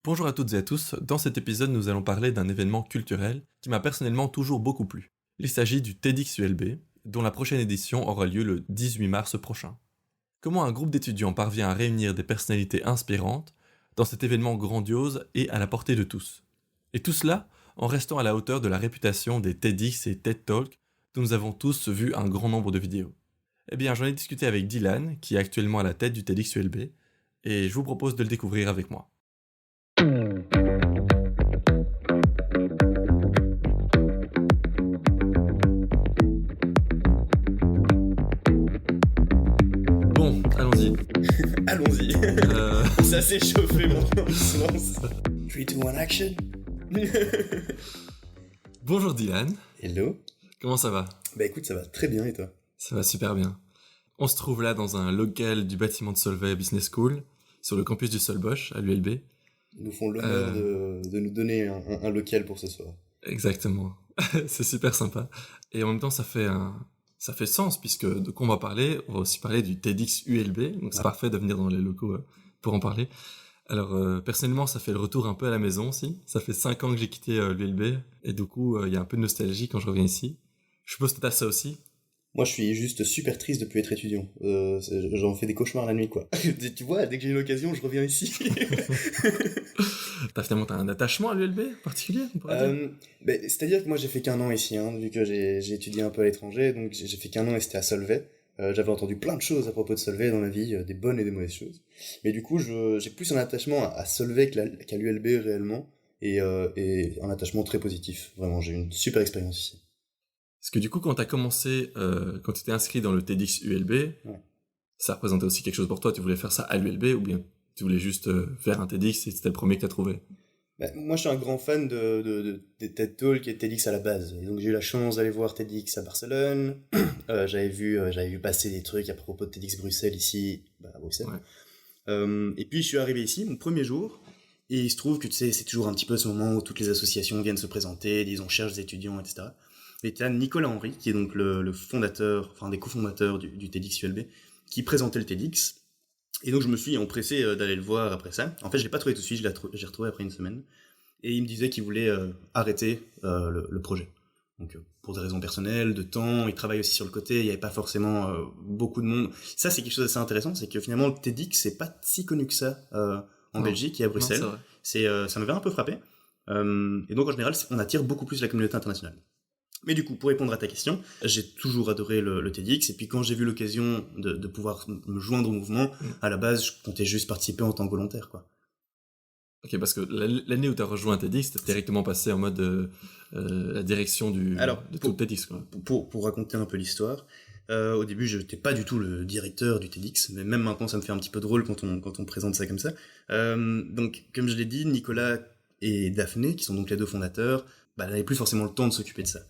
Bonjour à toutes et à tous, dans cet épisode nous allons parler d'un événement culturel qui m'a personnellement toujours beaucoup plu. Il s'agit du TEDxULB, dont la prochaine édition aura lieu le 18 mars prochain. Comment un groupe d'étudiants parvient à réunir des personnalités inspirantes dans cet événement grandiose et à la portée de tous. Et tout cela en restant à la hauteur de la réputation des TEDx et TED Talk dont nous avons tous vu un grand nombre de vidéos. Eh bien j'en ai discuté avec Dylan, qui est actuellement à la tête du TEDxULB, et je vous propose de le découvrir avec moi. Bon, allons-y. Allons-y. Ça s'est chauffé maintenant, on se lance. 3, 2, 1, action. Bonjour Dylan, Hello. comment ça va? Bah écoute, ça va très bien et toi? Ça va super bien. On se trouve là dans un local du bâtiment de Solvay Business School, sur le campus du Solbosch, à l'ULB. Ils nous font l'honneur de nous donner un local pour ce soir. Exactement. C'est super sympa. Et en même temps, ça fait sens, puisque de quoi on va parler? On va aussi parler du TEDxULB, donc c'est parfait de venir dans les locaux pour en parler. Alors, personnellement, ça fait le retour un peu à la maison aussi. Ça fait 5 ans que j'ai quitté l'ULB, et du coup, il y a un peu de nostalgie quand je reviens ici. Je suppose que t'as ça aussi. Moi, je suis juste super triste de plus être étudiant. J'en fais des cauchemars la nuit, quoi. Tu vois, dès que j'ai une occasion, je reviens ici. T'as un attachement à l'ULB particulier, on pourrait dire? C'est-à-dire que moi, j'ai fait qu'un an ici, hein, vu que j'ai étudié un peu à l'étranger, donc j'ai fait qu'un an et c'était à Solvay. J'avais entendu plein de choses à propos de Solvay dans ma vie, des bonnes et des mauvaises choses. Mais du coup, j'ai plus un attachement à Solvay qu'à l'ULB réellement, et un attachement très positif. Vraiment, j'ai eu une super expérience ici. Parce que du coup, quand quand tu t'es inscrit dans le TEDxULB, Ouais. ça représentait aussi quelque chose pour toi. Tu voulais faire ça à l'ULB ou bien tu voulais juste faire un TEDx et c'était le premier que t'as trouvé? Moi, je suis un grand fan des TED Talks et de TEDx à la base. Et donc, j'ai eu la chance d'aller voir TEDx à Barcelone. J'avais vu passer des trucs à propos de TEDx Bruxelles ici, à Bruxelles. Ouais. Et puis, je suis arrivé ici, mon premier jour. Et il se trouve que, tu sais, c'est toujours un petit peu ce moment où toutes les associations viennent se présenter, disent on cherche des étudiants, etc. Et tu as Nicolas Henry, qui est donc le fondateur, enfin, des cofondateurs du TEDxULB, qui présentait le TEDx. Et donc je me suis empressé d'aller le voir après ça. En fait, je l'ai pas trouvé tout de suite, j'ai retrouvé après une semaine. Et il me disait qu'il voulait arrêter le projet. Donc pour des raisons personnelles, de temps, il travaille aussi sur le côté, il n'y avait pas forcément beaucoup de monde. Ça, c'est quelque chose d'assez intéressant, c'est que finalement le TEDx, c'est pas si connu que ça en Belgique et à Bruxelles. Non, c'est vrai. Ça m'avait un peu frappé. Et donc en général, on attire beaucoup plus la communauté internationale. Mais du coup, pour répondre à ta question, j'ai toujours adoré le TEDx, et puis quand j'ai vu l'occasion de pouvoir me joindre au mouvement, à la base, je comptais juste participer en tant que volontaire, quoi. Ok, parce que l'année où t'as rejoint TEDx, t'es directement passé en mode la direction de tout le TEDx, quoi. Pour raconter un peu l'histoire, au début, je n'étais pas du tout le directeur du TEDx, mais même maintenant, ça me fait un petit peu drôle quand on présente ça comme ça. Donc, comme je l'ai dit, Nicolas et Daphné, qui sont donc les deux fondateurs, n'avaient plus forcément le temps de s'occuper de ça.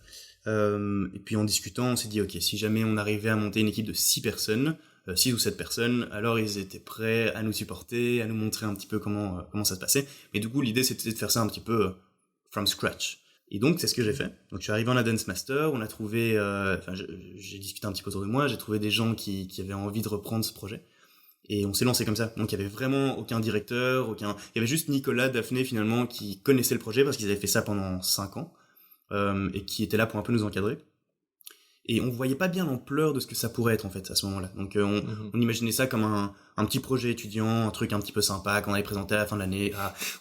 Et puis en discutant, on s'est dit, ok, si jamais on arrivait à monter une équipe de 6 personnes, 6 ou 7 personnes, alors ils étaient prêts à nous supporter, à nous montrer un petit peu comment ça se passait. Mais du coup, l'idée, c'était de faire ça un petit peu from scratch. Et donc, c'est ce que j'ai fait. Donc, je suis arrivé en Dance Master, on a trouvé, j'ai discuté un petit peu autour de moi, j'ai trouvé des gens qui avaient envie de reprendre ce projet. Et on s'est lancé comme ça. Donc, il y avait vraiment aucun directeur, il y avait juste Nicolas, Daphné, finalement, qui connaissaient le projet parce qu'ils avaient fait ça pendant 5 ans. Et qui était là pour un peu nous encadrer. Et on voyait pas bien l'ampleur de ce que ça pourrait être en fait à ce moment-là. Donc on imaginait ça comme un petit projet étudiant, un truc un petit peu sympa qu'on allait présenter à la fin de l'année.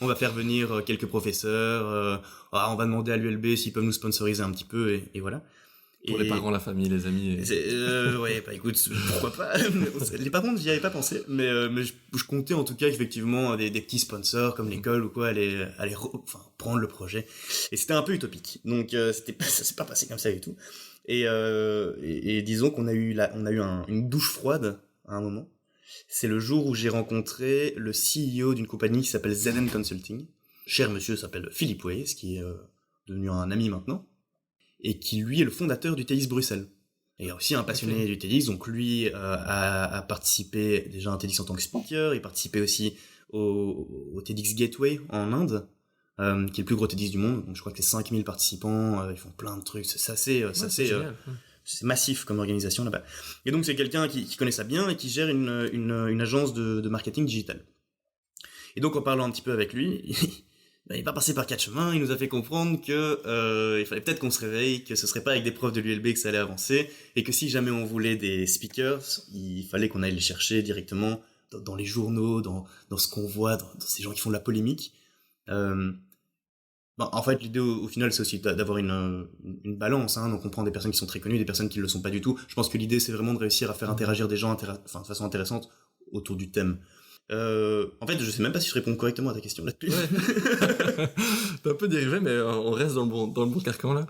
On va faire venir quelques professeurs, on va demander à l'ULB s'ils peuvent nous sponsoriser un petit peu et voilà. Pour les parents, la famille, les amis. Ouais, écoute, pourquoi pas. Les parents, j'y avais pas pensé, mais je comptais en tout cas effectivement des petits sponsors comme l'école ou quoi aller prendre le projet. Et c'était un peu utopique. Donc ça s'est pas passé comme ça du tout. Et disons qu'on a eu une douche froide à un moment. C'est le jour où j'ai rencontré le CEO d'une compagnie qui s'appelle ZN Consulting. Cher monsieur s'appelle Philippe Weiss, qui est devenu un ami maintenant, et qui lui est le fondateur du TEDx Bruxelles. Et aussi un passionné du TEDx, donc lui a participé déjà à un TEDx en tant que speaker, il participait aussi au TEDx Gateway en Inde, qui est le plus gros TEDx du monde, donc je crois que c'est 5000 participants, ils font plein de trucs, c'est massif comme organisation là-bas. Et donc c'est quelqu'un qui connaît ça bien et qui gère une agence de marketing digital. Et donc, en parlant un petit peu avec lui, il n'est pas passé par 4 chemins, il nous a fait comprendre que il fallait peut-être qu'on se réveille, que ce serait pas avec des profs de l'ULB que ça allait avancer, et que si jamais on voulait des speakers, il fallait qu'on aille les chercher directement dans les journaux, dans ce qu'on voit, dans ces gens qui font de la polémique. En fait, l'idée au final, c'est aussi d'avoir une balance, hein. Donc on prend des personnes qui sont très connues, des personnes qui ne le sont pas du tout. Je pense que l'idée, c'est vraiment de réussir à faire interagir des gens de façon intéressante autour du thème. En fait, je sais même pas si je réponds correctement à ta question là-dessus. Ouais. T'as un peu dérivé, mais on reste dans le bon carcan là.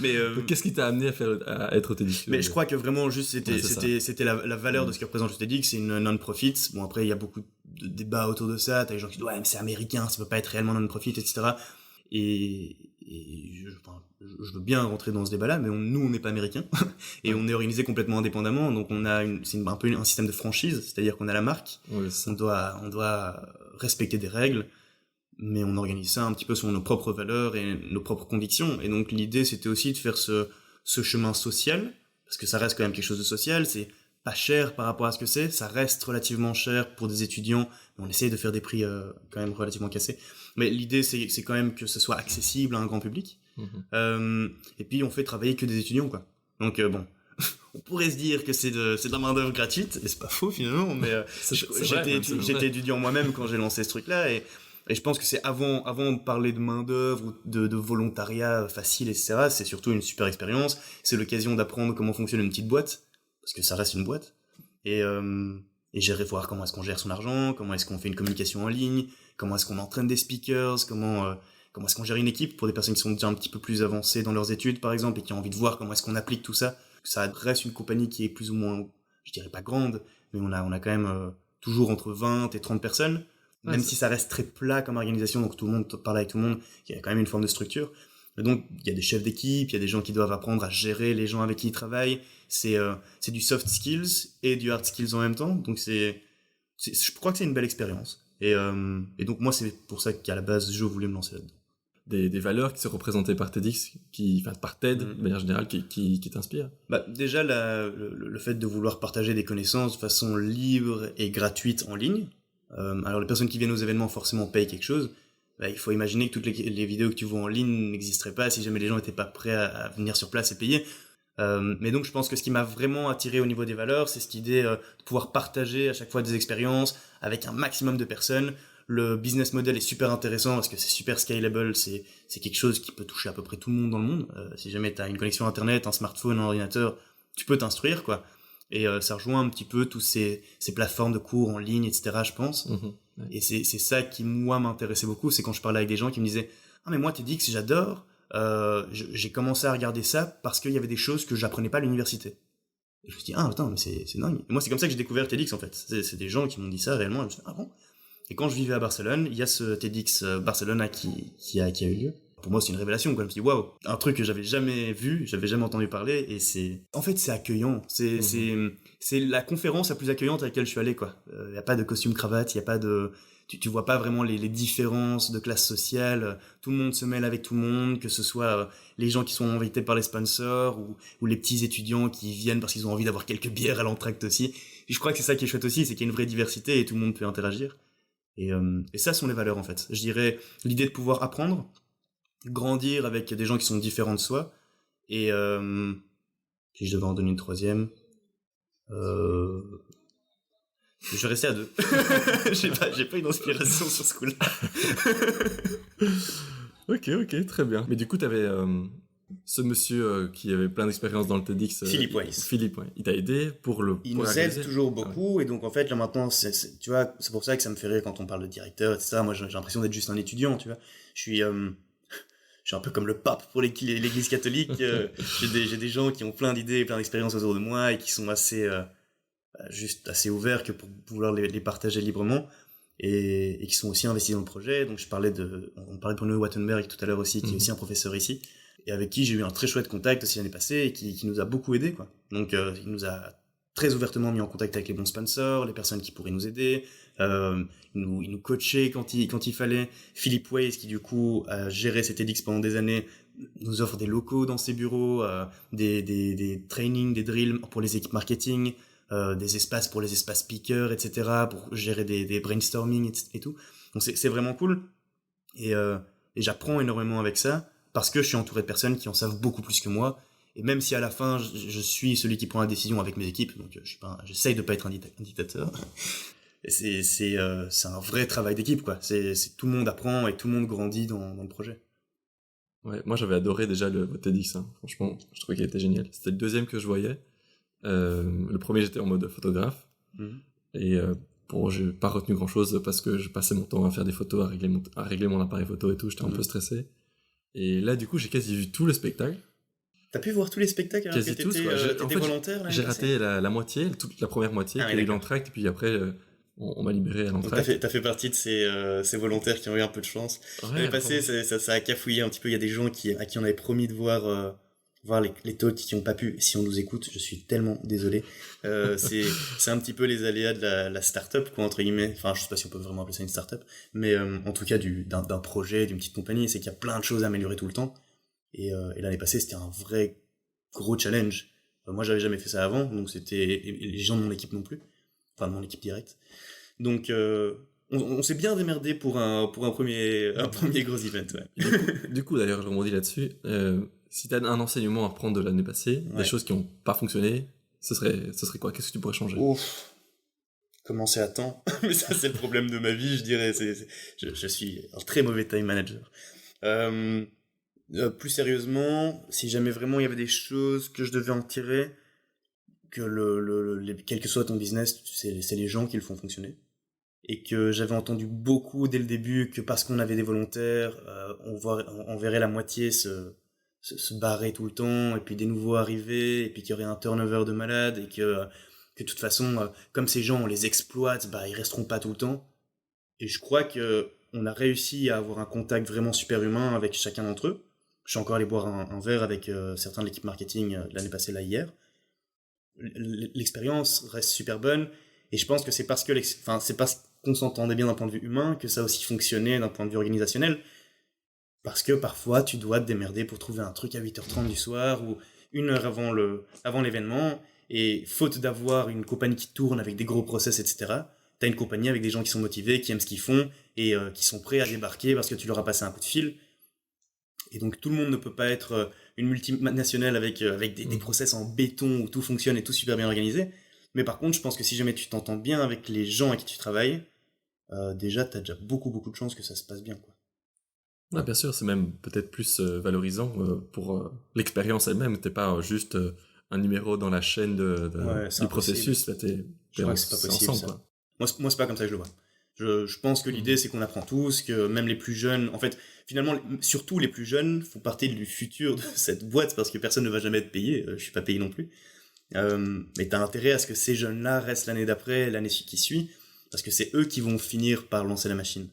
Mais donc, qu'est-ce qui t'a amené à être au TEDx? Mais je crois que vraiment juste c'était la valeur de ce que représente le TEDx. C'est une non-profit. Bon, après il y a beaucoup de débats autour de ça. T'as des gens qui disent ouais mais c'est américain, ça peut pas être réellement non-profit, etc. Et je veux bien rentrer dans ce débat-là, mais nous on n'est pas américain et on est organisé complètement indépendamment. Donc c'est un peu un système de franchise, c'est-à-dire qu'on a la marque, on doit respecter des règles, mais on organise ça un petit peu selon nos propres valeurs et nos propres convictions. Et donc l'idée c'était aussi de faire ce chemin social, parce que ça reste quand même quelque chose de social. C'est pas cher par rapport à ce que c'est, ça reste relativement cher pour des étudiants. On essaye de faire des prix quand même relativement cassés, mais l'idée c'est quand même que ce soit accessible à un grand public. Et puis on fait travailler que des étudiants, quoi. Donc bon, on pourrait se dire que c'est de la main d'œuvre gratuite, et c'est pas faux finalement, mais j'étais étudiant moi-même quand j'ai lancé ce truc-là, et je pense que c'est avant de parler de main d'œuvre ou de volontariat facile, etc. C'est surtout une super expérience. C'est l'occasion d'apprendre comment fonctionne une petite boîte, parce que ça reste une boîte, et voir comment est-ce qu'on gère son argent, comment est-ce qu'on fait une communication en ligne, comment est-ce qu'on entraîne des speakers, comment est-ce qu'on gère une équipe pour des personnes qui sont déjà un petit peu plus avancées dans leurs études, par exemple, et qui ont envie de voir comment est-ce qu'on applique tout ça. Ça reste une compagnie qui est plus ou moins, je dirais pas grande, mais on a quand même toujours entre 20 et 30 personnes, même si ça reste très plat comme organisation, donc tout le monde parle avec tout le monde, il y a quand même une forme de structure. Et donc, il y a des chefs d'équipe, il y a des gens qui doivent apprendre à gérer les gens avec qui ils travaillent. C'est du soft skills et du hard skills en même temps. Donc, je crois que c'est une belle expérience. Et donc, moi, c'est pour ça qu'à la base, je voulais me lancer là-dedans. Des valeurs qui sont représentées par TEDx, par TED, de manière générale, qui t'inspirent? Déjà, le fait de vouloir partager des connaissances de façon libre et gratuite en ligne. Alors, les personnes qui viennent aux événements, forcément, payent quelque chose. Il faut imaginer que toutes les vidéos que tu vois en ligne n'existeraient pas si jamais les gens n'étaient pas prêts à venir sur place et payer. Mais donc je pense que ce qui m'a vraiment attiré au niveau des valeurs, c'est cette idée de pouvoir partager à chaque fois des expériences avec un maximum de personnes. Le business model est super intéressant parce que c'est super scalable, c'est quelque chose qui peut toucher à peu près tout le monde dans le monde. Si jamais tu as une connexion internet, un smartphone, un ordinateur, tu peux t'instruire, quoi. Et ça rejoint un petit peu tous ces plateformes de cours en ligne, etc., je pense. Ouais. Et c'est ça qui, moi, m'intéressait beaucoup. C'est quand je parlais avec des gens qui me disaient « Ah, mais moi, TEDx, j'adore. J'ai commencé à regarder ça parce qu'il y avait des choses que j'apprenais pas à l'université. » Et je me suis dit « Ah, attends, mais c'est dingue. » Et moi, c'est comme ça que j'ai découvert TEDx, en fait. C'est des gens qui m'ont dit ça réellement. Et je me suis dit « Ah bon ?» Et quand je vivais à Barcelone, il y a ce TEDx Barcelone qui a eu lieu. Pour moi, c'est une révélation, quoi. Je me suis dit, waouh, un truc que j'avais jamais vu, j'avais jamais entendu parler, et c'est accueillant. C'est la conférence la plus accueillante à laquelle je suis allé, quoi. Y a pas de costume cravate, y a pas de, tu vois pas vraiment les différences de classe sociale. Tout le monde se mêle avec tout le monde, que ce soit les gens qui sont invités par les sponsors ou les petits étudiants qui viennent parce qu'ils ont envie d'avoir quelques bières à l'entracte aussi. Et je crois que c'est ça qui est chouette aussi, c'est qu'il y a une vraie diversité et tout le monde peut interagir. Et ça sont les valeurs, en fait. Je dirais l'idée de pouvoir apprendre, grandir avec des gens qui sont différents de soi, et si je devais en donner une troisième, je vais rester à 2. j'ai pas une inspiration sur ce coup-là. Ok, très bien. Mais du coup, t'avais ce monsieur qui avait plein d'expérience dans le TEDx, Philippe Weiss. Philippe, ouais. Il t'a aidé Il nous aide toujours beaucoup, et donc en fait là maintenant, tu vois, c'est pour ça que ça me fait rire quand on parle de directeur, etc. Moi j'ai l'impression d'être juste un étudiant, tu vois. Je suis un peu comme le pape pour l'église catholique. J'ai des gens qui ont plein d'idées, plein d'expériences autour de moi et qui sont assez ouverts que pour vouloir les partager librement, et qui sont aussi investis dans le projet. Donc on parlait de Bruno Wattenberg tout à l'heure aussi, qui est aussi un professeur ici, et avec qui j'ai eu un très chouette contact aussi l'année passée, et qui nous a beaucoup aidé, quoi. Donc il nous a très ouvertement mis en contact avec les bons sponsors, les personnes qui pourraient nous aider. Il nous coachait quand il fallait. Philippe Weiss, qui du coup a géré cet TEDx pendant des années, nous offre des locaux dans ses bureaux, des trainings, des drills pour les équipes marketing. des espaces pour les espaces speakers, etc., pour gérer des brainstorming et tout. Donc c'est vraiment cool. Et j'apprends énormément avec ça, parce que je suis entouré de personnes qui en savent beaucoup plus que moi. Et même si à la fin, je suis celui qui prend la décision avec mes équipes, donc j'essaye de pas être un dictateur. Et c'est un vrai travail d'équipe, quoi. C'est tout le monde apprend et tout le monde grandit dans le projet. Ouais, moi j'avais adoré déjà votre TEDx, hein. Franchement, je trouvais qu'il était génial. C'était le deuxième que je voyais. Le premier, j'étais en mode photographe. Et bon, j'ai pas retenu grand chose parce que je passais mon temps à faire des photos, à régler mon appareil photo et tout. J'étais un peu stressé. Et là, du coup, j'ai quasi vu tout le spectacle. T'as pu voir tous les spectacles alors quasi que tous, t'étais volontaire? J'ai raté la moitié, toute la première moitié, qui a eu l'entracte, et puis après, on m'a libéré à l'entracte. T'as fait partie de ces volontaires qui ont eu un peu de chance. Ouais, L'année passée, ça a cafouillé un petit peu. Il y a des gens à qui on avait promis de voir les talks qui n'ont pas pu. Si on nous écoute, je suis tellement désolé. C'est un petit peu les aléas de la start-up, quoi, entre guillemets. Enfin, je sais pas si on peut vraiment appeler ça une start-up, mais en tout cas d'un projet, d'une petite compagnie, c'est qu'il y a plein de choses à améliorer tout le temps. Et l'année passée, c'était un vrai gros challenge. Moi, j'avais jamais fait ça avant, donc et les gens de mon équipe non plus. Enfin, de mon équipe directe. Donc, on s'est bien démerdé pour un premier gros event, ouais. Du coup, d'ailleurs, je rebondis là-dessus. Si tu as un enseignement à reprendre de l'année passée, des choses qui n'ont pas fonctionné, ce serait quoi? Qu'est-ce que tu pourrais changer? Commencer à temps. Mais ça, c'est le problème de ma vie, je dirais. Je suis un très mauvais time manager. Plus sérieusement, si jamais vraiment il y avait des choses que je devais en tirer, que quel que soit ton business, c'est les gens qui le font fonctionner. Et que j'avais entendu beaucoup dès le début que parce qu'on avait des volontaires, on verrait la moitié se barrer tout le temps, et puis des nouveaux arriver, et puis qu'il y aurait un turnover de malades, et que de toute façon, comme ces gens, on les exploite, ils resteront pas tout le temps. Et je crois que on a réussi à avoir un contact vraiment super humain avec chacun d'entre eux. Je suis encore allé boire un verre avec certains de l'équipe marketing l'année passée, là, hier. L'expérience reste super bonne, et je pense que c'est parce qu'on s'entendait bien d'un point de vue humain que ça a aussi fonctionné d'un point de vue organisationnel. Parce que parfois, tu dois te démerder pour trouver un truc à 8h30 du soir ou 1 heure avant l'événement, et faute d'avoir une compagnie qui tourne avec des gros process, etc., t'as une compagnie avec des gens qui sont motivés, qui aiment ce qu'ils font, et qui sont prêts à débarquer parce que tu leur as passé un coup de fil. Et donc tout le monde ne peut pas être une multinationale avec des process en béton où tout fonctionne et tout super bien organisé. Mais par contre, je pense que si jamais tu t'entends bien avec les gens avec qui tu travailles, déjà, t'as déjà beaucoup de chances que ça se passe bien, quoi. Ouais, bien sûr, c'est même peut-être plus valorisant pour l'expérience elle-même. T'es pas juste un numéro dans la chaîne du processus. Là, je crois que c'est pas possible, ensemble, ça. Moi, c'est pas comme ça que je le vois. Je pense que l'idée, c'est qu'on apprend tous, que même les plus jeunes, en fait, finalement, surtout les plus jeunes font partie du futur de cette boîte, parce que personne ne va jamais être payé, je suis pas payé non plus. Mais t'as intérêt à ce que ces jeunes-là restent l'année d'après, l'année qui suit, parce que c'est eux qui vont finir par lancer la machine.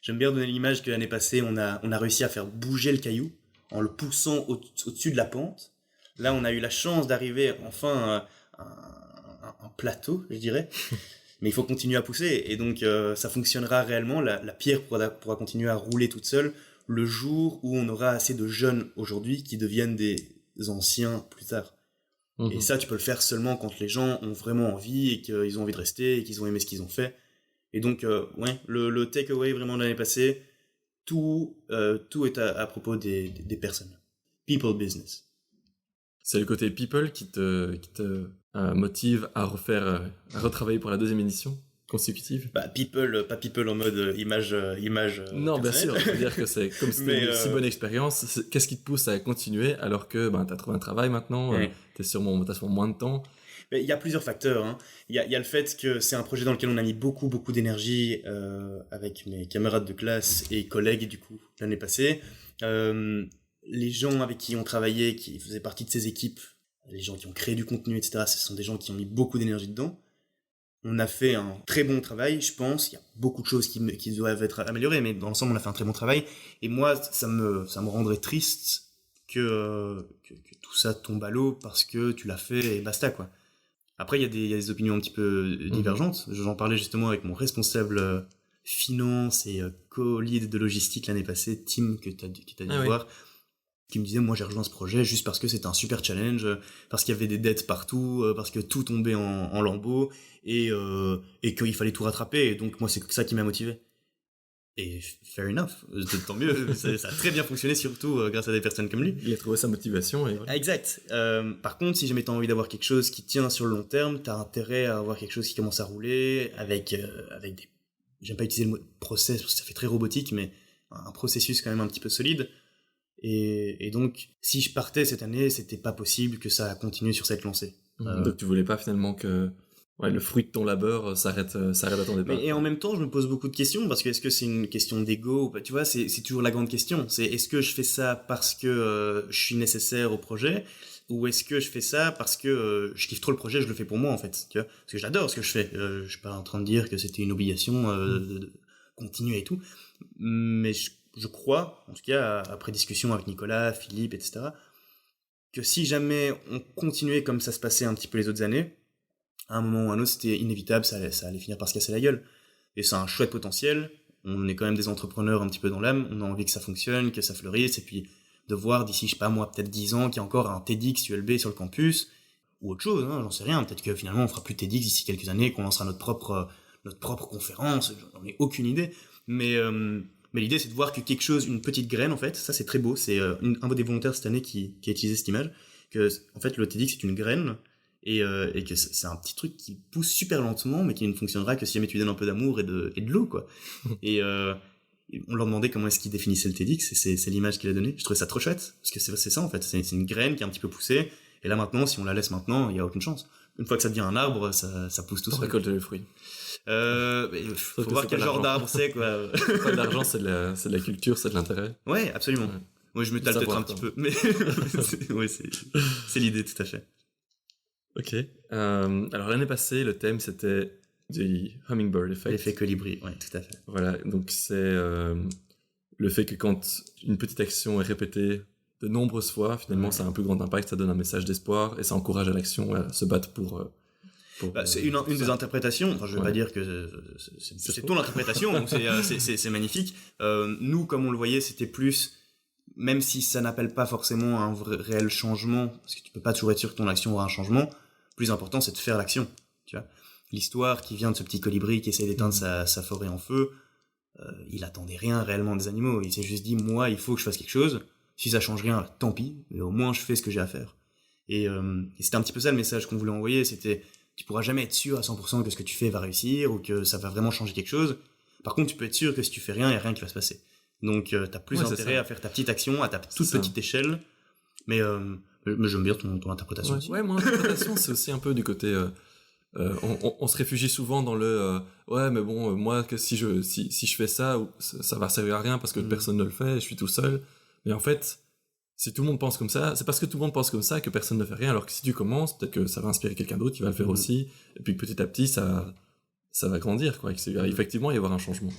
J'aime bien donner l'image que l'année passée, on a réussi à faire bouger le caillou en le poussant au-dessus de la pente. Là, on a eu la chance d'arriver enfin à un plateau, je dirais. Mais il faut continuer à pousser, et donc ça fonctionnera réellement. La pierre pourra continuer à rouler toute seule le jour où on aura assez de jeunes aujourd'hui qui deviennent des anciens plus tard. Et ça, tu peux le faire seulement quand les gens ont vraiment envie et qu'ils ont envie de rester et qu'ils ont aimé ce qu'ils ont fait. Et donc, le takeaway vraiment de l'année passée, tout est à propos des personnes. People business. C'est le côté people qui te motive à retravailler pour la deuxième édition consécutive? People, pas people en mode image. Non, bien sûr, je veux dire que c'est comme c'était une si bonne expérience. Qu'est-ce qui te pousse à continuer alors que t'as trouvé un travail maintenant, t'as sûrement moins de temps? Il y a plusieurs facteurs, hein. Il y a le fait que c'est un projet dans lequel on a mis beaucoup d'énergie avec mes camarades de classe et collègues du coup l'année passée. Les gens avec qui on travaillait, qui faisaient partie de ces équipes, les gens qui ont créé du contenu, etc., ce sont des gens qui ont mis beaucoup d'énergie dedans. On a fait un très bon travail, je pense. Il y a beaucoup de choses qui doivent être améliorées, mais dans l'ensemble, on a fait un très bon travail. Et moi, ça me rendrait triste que tout ça tombe à l'eau parce que tu l'as fait et basta, quoi. Après, il y a des opinions un petit peu divergentes. J'en parlais justement avec mon responsable finance et co-lead de logistique l'année passée, Tim, que tu as dû voir. qui me disaient, moi j'ai rejoint ce projet juste parce que c'était un super challenge, parce qu'il y avait des dettes partout, parce que tout tombait en lambeaux, et qu'il fallait tout rattraper, et donc moi c'est ça qui m'a motivé. Et fair enough, tant mieux, ça a très bien fonctionné, surtout grâce à des personnes comme lui. Il a trouvé sa motivation et voilà. Exact. Par contre, si jamais t'as envie d'avoir quelque chose qui tient sur le long terme, t'as intérêt à avoir quelque chose qui commence à rouler avec des... J'aime pas utiliser le mot process parce que ça fait très robotique, mais un processus quand même un petit peu solide. Et donc, si je partais cette année, c'était pas possible que ça continue sur cette lancée. Donc tu voulais pas finalement que le fruit de ton labeur s'arrête à ton départ. Et en même temps, je me pose beaucoup de questions, parce que est-ce que c'est une question d'ego? Tu vois, c'est toujours la grande question. C'est est-ce que je fais ça parce que je suis nécessaire au projet, ou est-ce que je fais ça parce que je kiffe trop le projet, je le fais pour moi en fait, tu vois? Parce que j'adore ce que je fais. Je suis pas en train de dire que c'était une obligation de continuer et tout, mais je crois, en tout cas après discussion avec Nicolas, Philippe, etc., que si jamais on continuait comme ça se passait un petit peu les autres années, à un moment ou à un autre, c'était inévitable, ça allait finir par se casser la gueule. Et c'est un chouette potentiel, on est quand même des entrepreneurs un petit peu dans l'âme, on a envie que ça fonctionne, que ça fleurisse, et puis de voir d'ici, je sais pas moi, peut-être 10 ans, qu'il y a encore un TEDx ULB sur le campus, ou autre chose, hein, j'en sais rien, peut-être que finalement on fera plus de TEDx d'ici quelques années, qu'on lancera notre propre conférence, j'en ai aucune idée, mais l'idée c'est de voir que quelque chose, une petite graine en fait, ça c'est très beau, c'est un des volontaires cette année qui a utilisé cette image, que en fait le TEDx c'est une graine, et que c'est un petit truc qui pousse super lentement, mais qui ne fonctionnera que si jamais tu lui donnes un peu d'amour et de l'eau, quoi. Et on leur demandait comment est-ce qu'ils définissaient le TEDx, et c'est l'image qu'il a donnée. Je trouvais ça trop chouette, parce que c'est ça, en fait. C'est une graine qui est un petit peu poussée, et là, maintenant, si on la laisse maintenant, il n'y a aucune chance. Une fois que ça devient un arbre, ça pousse tout seul. On récolte les fruits. Faut voir quel genre d'arbre c'est, quoi. Pas de l'argent, c'est de la culture, c'est de l'intérêt. Ouais, absolument. Ouais. Moi, je m'étale peut-être un petit peu, mais c'est l'idée, tout à fait. Ok. Alors l'année passée, le thème c'était du hummingbird effect. L'effet colibri, ouais, tout à fait. Voilà, donc c'est le fait que quand une petite action est répétée de nombreuses fois, finalement ça a un plus grand impact, ça donne un message d'espoir et ça encourage à l'action, à se battre pour c'est une des interprétations, enfin je vais pas dire que c'est ton interprétation, donc c'est magnifique. Nous, comme on le voyait, c'était plus, même si ça n'appelle pas forcément un réel changement, parce que tu peux pas toujours être sûr que ton action aura un changement, le plus important c'est de faire l'action, tu vois. L'histoire qui vient de ce petit colibri qui essaie d'éteindre sa forêt en feu, il attendait rien réellement des animaux, il s'est juste dit, moi il faut que je fasse quelque chose, si ça change rien, tant pis, mais au moins je fais ce que j'ai à faire. Et c'était un petit peu ça le message qu'on voulait envoyer, c'était, tu pourras jamais être sûr à 100% que ce que tu fais va réussir, ou que ça va vraiment changer quelque chose. Par contre, tu peux être sûr que si tu fais rien, il n'y a rien qui va se passer. Donc, t'as plus intérêt à faire ta petite action, à ta toute petite échelle. Mais j'aime bien ton interprétation aussi. Ouais, mon interprétation, c'est aussi un peu du côté... on se réfugie souvent dans le... ouais, mais bon, moi, que si je fais ça, ça va servir à rien parce que personne ne le fait, je suis tout seul. Mais en fait, si tout le monde pense comme ça, c'est parce que tout le monde pense comme ça que personne ne fait rien, alors que si tu commences, peut-être que ça va inspirer quelqu'un d'autre qui va le faire aussi, et puis petit à petit, ça va grandir, quoi. Il va effectivement y avoir un changement.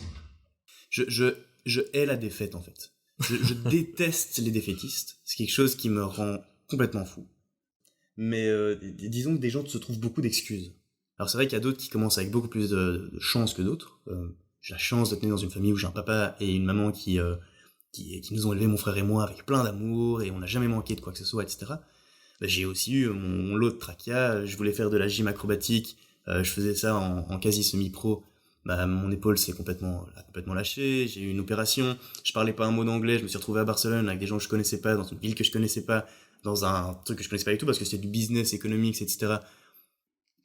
Je hais la défaite, en fait. Je déteste les défaitistes. C'est quelque chose qui me rend complètement fou. Mais disons que des gens se trouvent beaucoup d'excuses. Alors c'est vrai qu'il y a d'autres qui commencent avec beaucoup plus de chance que d'autres. J'ai la chance d'être né dans une famille où j'ai un papa et une maman qui nous ont élevés, mon frère et moi, avec plein d'amour, et on n'a jamais manqué de quoi que ce soit, etc. J'ai aussi eu mon lot de tracas. Je voulais faire de la gym acrobatique, je faisais ça en quasi semi-pro. Mon épaule s'est complètement lâchée, j'ai eu une opération, je parlais pas un mot d'anglais, je me suis retrouvé à Barcelone avec des gens que je connaissais pas, dans une ville que je connaissais pas, dans un truc que je connaissais pas du tout, parce que c'était du business, economics, etc.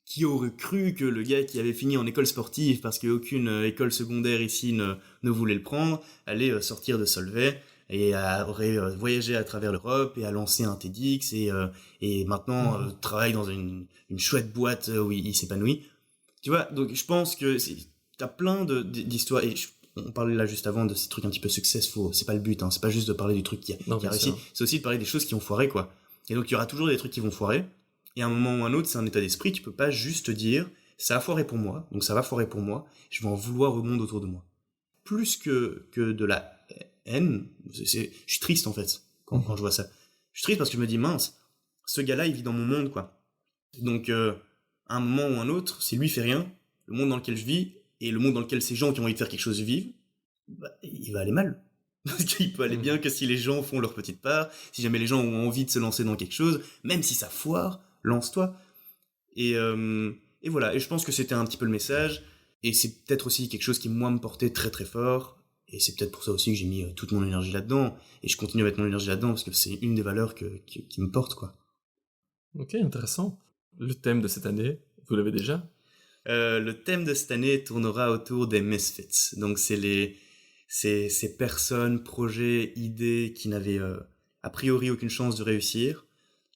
Qui aurait cru que le gars qui avait fini en école sportive, parce qu'aucune école secondaire ici ne voulait le prendre, allait sortir de Solvay, et aurait voyagé à travers l'Europe, et a lancé un TEDx, et maintenant travaille dans une chouette boîte où il s'épanouit. Tu vois, donc je pense que t'as plein d'histoires, et on parlait là juste avant de ces trucs un petit peu successful, c'est pas le but, hein, c'est pas juste de parler du truc qui a réussi, c'est aussi de parler des choses qui ont foiré, quoi. Et donc il y aura toujours des trucs qui vont foirer, et à un moment ou un autre, c'est un état d'esprit, tu peux pas juste dire, ça a foiré pour moi, donc ça va foirer pour moi, je vais en vouloir au monde autour de moi. Plus que de la haine, je suis triste en fait, quand je vois ça. Je suis triste parce que je me dis, mince, ce gars-là, il vit dans mon monde, quoi. Donc, à un moment ou un autre, si lui fait rien, le monde dans lequel je vis, et le monde dans lequel ces gens qui ont envie de faire quelque chose vivent, il va aller mal. Parce qu'il peut aller bien que si les gens font leur petite part, si jamais les gens ont envie de se lancer dans quelque chose, même si ça foire, lance-toi. Et voilà, et je pense que c'était un petit peu le message, et c'est peut-être aussi quelque chose qui, moi, me portait très très fort, et c'est peut-être pour ça aussi que j'ai mis toute mon énergie là-dedans, et je continue à mettre mon énergie là-dedans, parce que c'est une des valeurs qui me porte, quoi. Ok, intéressant. Le thème de cette année, vous l'avez déjà? Le thème de cette année tournera autour des misfits, donc c'est ces personnes, projets, idées qui n'avaient a priori aucune chance de réussir,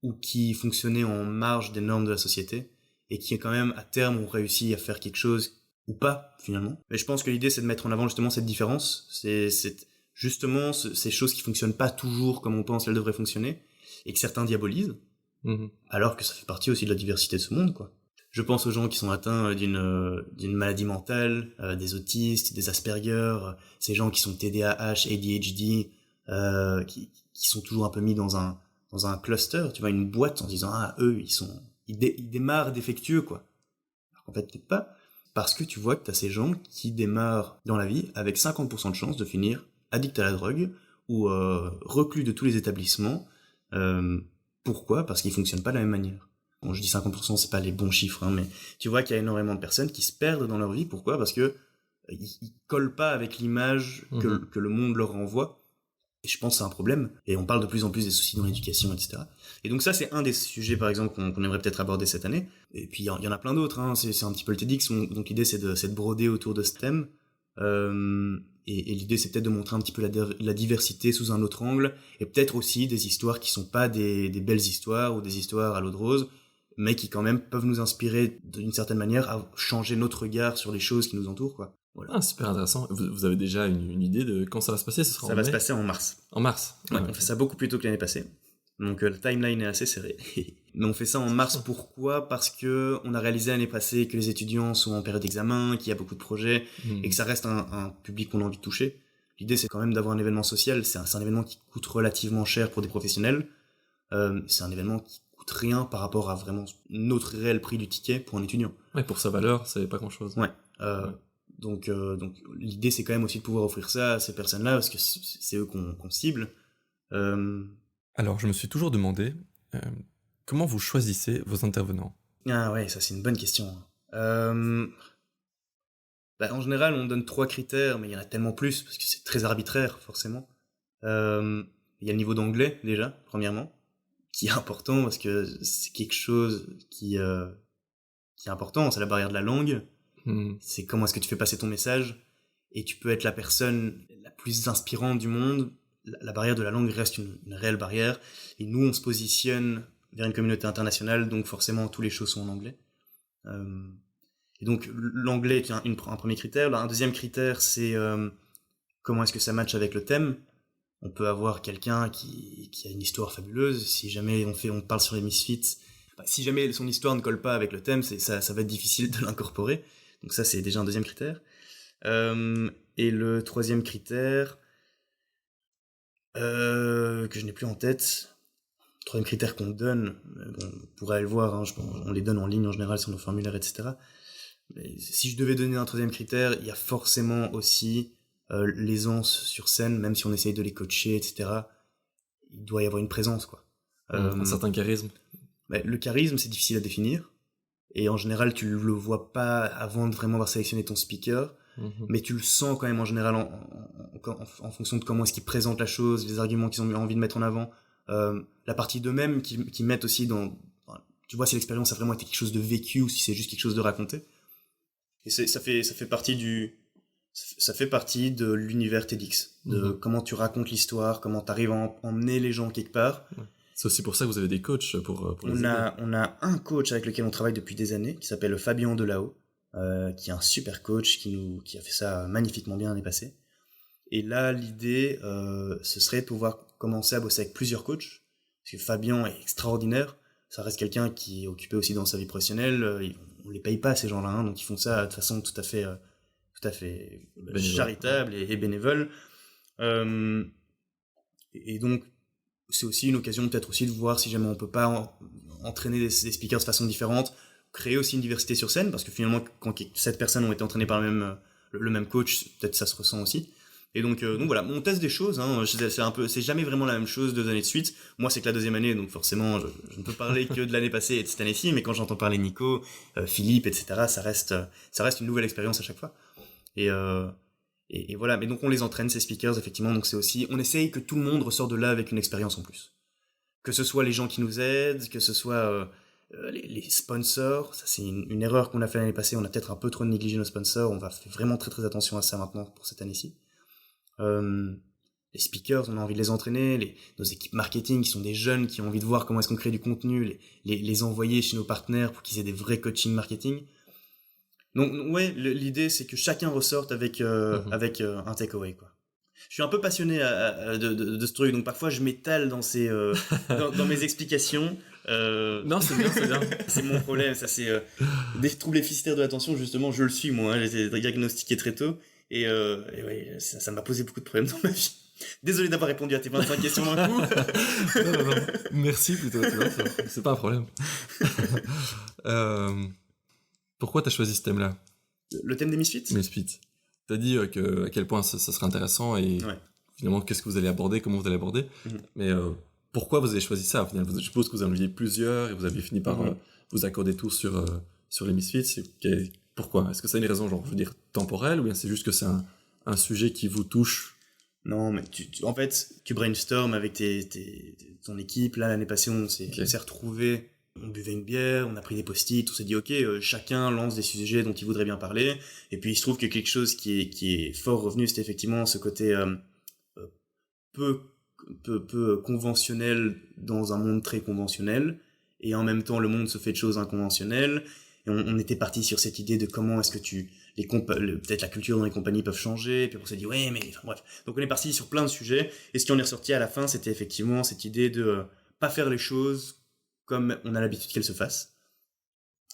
ou qui fonctionnaient en marge des normes de la société, et qui quand même à terme ont réussi à faire quelque chose ou pas finalement. Mais je pense que l'idée c'est de mettre en avant justement cette différence, c'est justement ces choses qui fonctionnent pas toujours comme on pense qu'elles devraient fonctionner, et que certains diabolisent, alors que ça fait partie aussi de la diversité de ce monde, quoi. Je pense aux gens qui sont atteints d'une maladie mentale, des autistes, des Asperger, ces gens qui sont TDAH, ADHD, qui sont toujours un peu mis dans un cluster, tu vois, une boîte en disant ah eux ils démarrent défectueux, quoi. Alors qu'en fait peut-être pas, parce que tu vois que t'as ces gens qui démarrent dans la vie avec 50% de chance de finir addict à la drogue ou reclus de tous les établissements. Pourquoi ? Parce qu'ils fonctionnent pas de la même manière. Bon, je dis 50%, c'est pas les bons chiffres, hein, mais tu vois qu'il y a énormément de personnes qui se perdent dans leur vie. Pourquoi ? Parce que ils collent pas avec l'image que le monde leur renvoie. Et je pense que c'est un problème. Et on parle de plus en plus des soucis dans l'éducation, etc. Et donc ça, c'est un des sujets, par exemple, qu'on aimerait peut-être aborder cette année. Et puis, il y en a plein d'autres, hein. C'est un petit peu le TEDx. Donc l'idée, c'est de broder autour de ce thème. Et l'idée, c'est peut-être de montrer un petit peu la diversité sous un autre angle. Et peut-être aussi des histoires qui sont pas des belles histoires ou des histoires à l'eau de rose, mais qui quand même peuvent nous inspirer d'une certaine manière à changer notre regard sur les choses qui nous entourent, quoi. Voilà. Ah, super intéressant. Vous avez déjà une idée de quand ça va se passer? Ce sera Ça va se passer en mars. En mars. Ouais, on fait ça beaucoup plus tôt que l'année passée. Donc la timeline est assez serrée. Mais on fait ça en mars, pourquoi ? Parce que on a réalisé l'année passée que les étudiants sont en période d'examen, qu'il y a beaucoup de projets, et que ça reste un public qu'on a envie de toucher. L'idée, c'est quand même d'avoir un événement social. C'est un événement qui coûte relativement cher pour des professionnels. C'est un événement qui coûte rien par rapport à vraiment notre réel prix du ticket pour un étudiant. Ouais, pour sa valeur, c'est pas grand-chose. Ouais. Donc l'idée, c'est quand même aussi de pouvoir offrir ça à ces personnes-là, parce que c'est eux qu'on cible. Alors, je me suis toujours demandé, comment vous choisissez vos intervenants ? Ah ouais, ça c'est une bonne question. En général, on donne 3 critères, mais il y en a tellement plus, parce que c'est très arbitraire, forcément. Il y a le niveau d'anglais, déjà, premièrement, qui est important, parce que c'est quelque chose qui est important, c'est la barrière de la langue. C'est comment est-ce que tu fais passer ton message, et tu peux être la personne la plus inspirante du monde, la barrière de la langue reste une réelle barrière, et nous on se positionne vers une communauté internationale, donc forcément toutes les choses sont en anglais. Et donc l'anglais est un premier critère. Un deuxième critère, c'est comment est-ce que ça matche avec le thème. On peut avoir quelqu'un qui a une histoire fabuleuse, si jamais on parle sur les misfits, si jamais son histoire ne colle pas avec le thème, ça va être difficile de l'incorporer. Donc ça, c'est déjà un deuxième critère. Et le troisième critère, que je n'ai plus en tête, le troisième critère qu'on donne, on pourrait aller le voir, hein, on les donne en ligne en général sur nos formulaires, etc. Mais si je devais donner un troisième critère, il y a forcément aussi l'aisance sur scène, même si on essaye de les coacher, etc. Il doit y avoir une présence, quoi. Un certain charisme. Le charisme, c'est difficile à définir. Et en général, tu le vois pas avant de vraiment avoir sélectionné ton speaker, mais tu le sens quand même en général en fonction de comment est-ce qu'ils présentent la chose, les arguments qu'ils ont envie de mettre en avant, la partie d'eux-mêmes qu'ils mettent aussi dans... Tu vois si l'expérience a vraiment été quelque chose de vécu ou si c'est juste quelque chose de raconté. Et ça fait partie de l'univers TEDx, de comment tu racontes l'histoire, comment tu arrives à emmener les gens quelque part. C'est aussi pour ça que vous avez des coachs pour les aider. On a un coach avec lequel on travaille depuis des années, qui s'appelle Fabien Delao, qui est un super coach, qui a fait ça magnifiquement bien l'année passée. Et là, l'idée, ce serait de pouvoir commencer à bosser avec plusieurs coachs, parce que Fabien est extraordinaire, ça reste quelqu'un qui est occupé aussi dans sa vie professionnelle, on les paye pas ces gens-là, hein, donc ils font ça de façon tout à fait charitable et bénévole. Et donc, c'est aussi une occasion peut-être aussi de voir si jamais on peut pas entraîner des speakers de façon différente, créer aussi une diversité sur scène, parce que finalement, quand 7 personnes ont été entraînées par le même coach, peut-être ça se ressent aussi. Et donc voilà, on teste des choses, hein. C'est jamais vraiment la même chose 2 années de suite. Moi, c'est que la 2e année, donc forcément, je ne peux parler que de l'année passée et de cette année-ci, mais quand j'entends parler Nico, Philippe, etc., ça reste une nouvelle expérience à chaque fois. Et voilà, mais donc on les entraîne, ces speakers, effectivement, donc c'est aussi, on essaye que tout le monde ressort de là avec une expérience en plus. Que ce soit les gens qui nous aident, que ce soit les sponsors, ça c'est une erreur qu'on a fait l'année passée, on a peut-être un peu trop négligé nos sponsors, on va faire vraiment très très attention à ça maintenant pour cette année-ci. Les speakers, on a envie de les entraîner, nos équipes marketing qui sont des jeunes qui ont envie de voir comment est-ce qu'on crée du contenu, les envoyer chez nos partenaires pour qu'ils aient des vrais coaching marketing. Donc ouais, l'idée c'est que chacun ressorte avec un takeaway, quoi. Je suis un peu passionné de ce truc, donc parfois je m'étale dans dans mes explications. Non, c'est bien, c'est bien. C'est mon problème, ça c'est des troubles déficitaires de l'attention, justement, je le suis moi, hein, j'ai été diagnostiqué très tôt et ouais, ça m'a posé beaucoup de problèmes dans ma vie. Désolé d'avoir répondu à tes 25 questions d'un coup. Non. Merci plutôt, tu vois, c'est pas un problème. Pourquoi t'as choisi ce thème-là? Le thème des Misfits? Misfits. T'as dit à quel point ça serait intéressant et finalement qu'est-ce que vous allez aborder, comment vous allez aborder. Mais pourquoi vous avez choisi ça? Au final, je suppose que vous en aviez plusieurs et vous avez fini par vous accorder tous sur les Misfits. Pourquoi? Est-ce que ça a une raison, genre, je veux dire, temporelle, ou bien c'est juste que c'est un sujet qui vous touche? Non, mais en fait, tu brainstormes avec ton équipe. Là, l'année passée, on s'est retrouvés. On buvait une bière, on a pris des post-it, on s'est dit ok, chacun lance des sujets dont il voudrait bien parler, et puis il se trouve que quelque chose qui est fort revenu, c'est effectivement ce côté peu conventionnel dans un monde très conventionnel, et en même temps le monde se fait de choses inconventionnelles, et on était parti sur cette idée de comment est-ce que peut-être la culture dans les compagnies peuvent changer, et puis on s'est dit ouais, mais enfin bref, donc on est parti sur plein de sujets, et ce qui en est ressorti à la fin, c'était effectivement cette idée de pas faire les choses comme on a l'habitude qu'elle se fasse.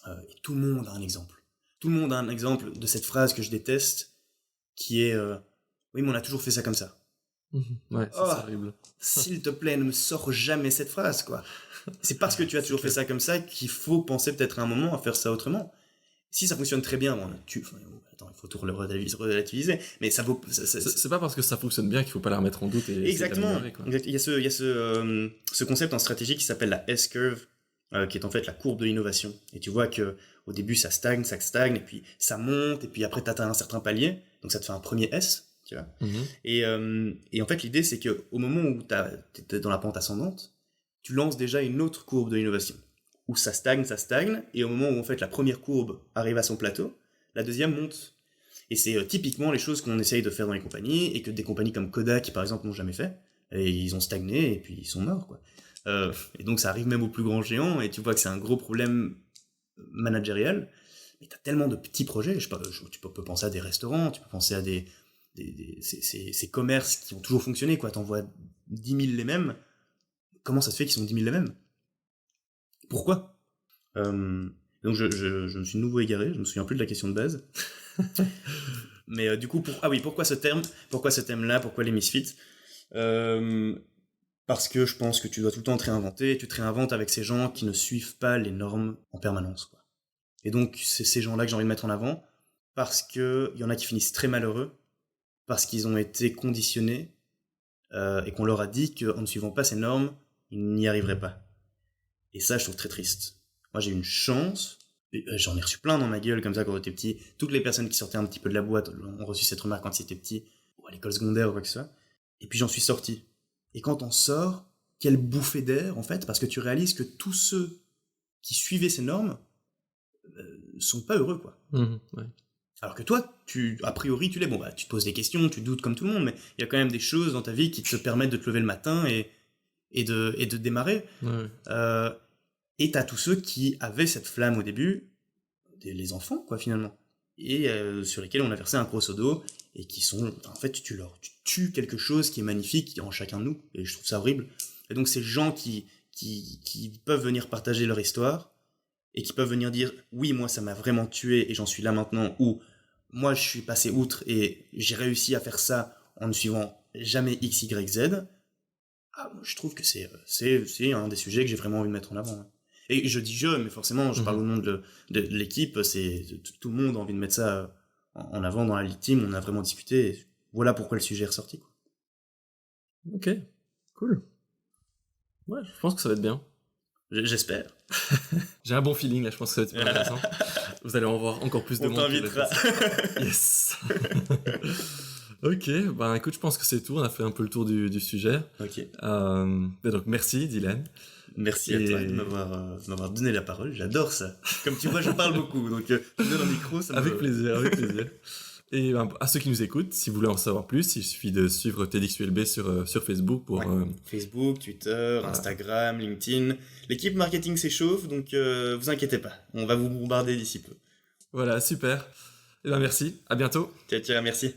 Et tout le monde a un exemple. Tout le monde a un exemple de cette phrase que je déteste, qui est oui, mais on a toujours fait ça comme ça. Ouais, c'est horrible. S'il te plaît, ne me sors jamais cette phrase, quoi. C'est parce que tu as toujours fait ça comme ça qu'il faut penser peut-être à un moment à faire ça autrement. Si ça fonctionne très bien, il faut tout relativiser, mais ça vaut. C'est pas parce que ça fonctionne bien qu'il faut pas la remettre en doute et exactement. Il y a ce concept en stratégie qui s'appelle la S-curve, qui est en fait la courbe de l'innovation. Et tu vois que au début ça stagne, et puis ça monte, et puis après tu atteins un certain palier, donc ça te fait un premier S, tu vois. Et en fait l'idée c'est que au moment où t'es dans la pente ascendante, tu lances déjà une autre courbe de l'innovation, où ça stagne, et au moment où en fait la première courbe arrive à son plateau, la deuxième monte. Et c'est typiquement les choses qu'on essaye de faire dans les compagnies, et que des compagnies comme Kodak, par exemple, n'ont jamais fait. Et ils ont stagné, et puis ils sont morts, quoi. Et donc ça arrive même aux plus grands géants, et tu vois que c'est un gros problème managérial. Mais t'as tellement de petits projets, tu peux penser à des restaurants, tu peux penser à ces commerces qui ont toujours fonctionné, quoi. T'envoies 10 000 les mêmes. Comment ça se fait qu'ils sont 10 000 les mêmes? Pourquoi? Donc je me suis de nouveau égaré, je me souviens plus de la question de base. Mais du coup, pourquoi ce thème-là, pourquoi les Misfits? Parce que je pense que tu dois tout le temps te réinventer, et tu te réinventes avec ces gens qui ne suivent pas les normes en permanence, quoi. Et donc, c'est ces gens-là que j'ai envie de mettre en avant, parce qu'il y en a qui finissent très malheureux, parce qu'ils ont été conditionnés, et qu'on leur a dit qu'en ne suivant pas ces normes, ils n'y arriveraient pas. Et ça, je trouve très triste. Moi, j'ai eu une chance, j'en ai reçu plein dans ma gueule, comme ça, quand j'étais petit. Toutes les personnes qui sortaient un petit peu de la boîte ont reçu cette remarque quand ils étaient petits, ou à l'école secondaire, ou quoi que ce soit. Et puis, j'en suis sorti. Et quand on sort, quelle bouffée d'air, en fait, parce que tu réalises que tous ceux qui suivaient ces normes sont pas heureux, quoi. Ouais. Alors que toi, a priori, tu te poses des questions, tu doutes comme tout le monde, mais il y a quand même des choses dans ta vie qui te permettent de te lever le matin et de démarrer. Ouais. Et t'as tous ceux qui avaient cette flamme au début, les enfants, quoi, finalement, et sur lesquels on a versé un gros seau d'eau, et qui sont, en fait, tu tues quelque chose qui est magnifique en chacun de nous, et je trouve ça horrible. Et donc ces gens qui peuvent venir partager leur histoire, et qui peuvent venir dire « Oui, moi, ça m'a vraiment tué, et j'en suis là maintenant », ou « Moi, je suis passé outre, et j'ai réussi à faire ça en ne suivant jamais X, Y, Z », je trouve que c'est un des sujets que j'ai vraiment envie de mettre en avant. Et je dis je, mais forcément, je parle au nom de l'équipe, tout le monde a envie de mettre ça en avant dans la Lead Team, on a vraiment discuté, voilà pourquoi le sujet est ressorti, quoi. Ok, cool. Ouais, je pense que ça va être bien. J'espère. J'ai un bon feeling là, je pense que ça va être super intéressant. Vous allez en voir encore plus de On monde. t'invitera. Yes. Ok, ben écoute, je pense que c'est tout. On a fait un peu le tour du sujet. Ok. Donc merci Dylan. Merci à toi de m'avoir donné la parole. J'adore ça. Comme tu vois, je parle beaucoup, donc tu me donnes un micro, ça me... Avec plaisir, avec plaisir. Et à ceux qui nous écoutent, si vous voulez en savoir plus, il suffit de suivre TEDxULB sur Facebook pour... Facebook, Twitter, Instagram, LinkedIn. L'équipe marketing s'échauffe, donc vous inquiétez pas. On va vous bombarder d'ici peu. Voilà, super. Et ben merci, à bientôt. Ciao, ciao, merci.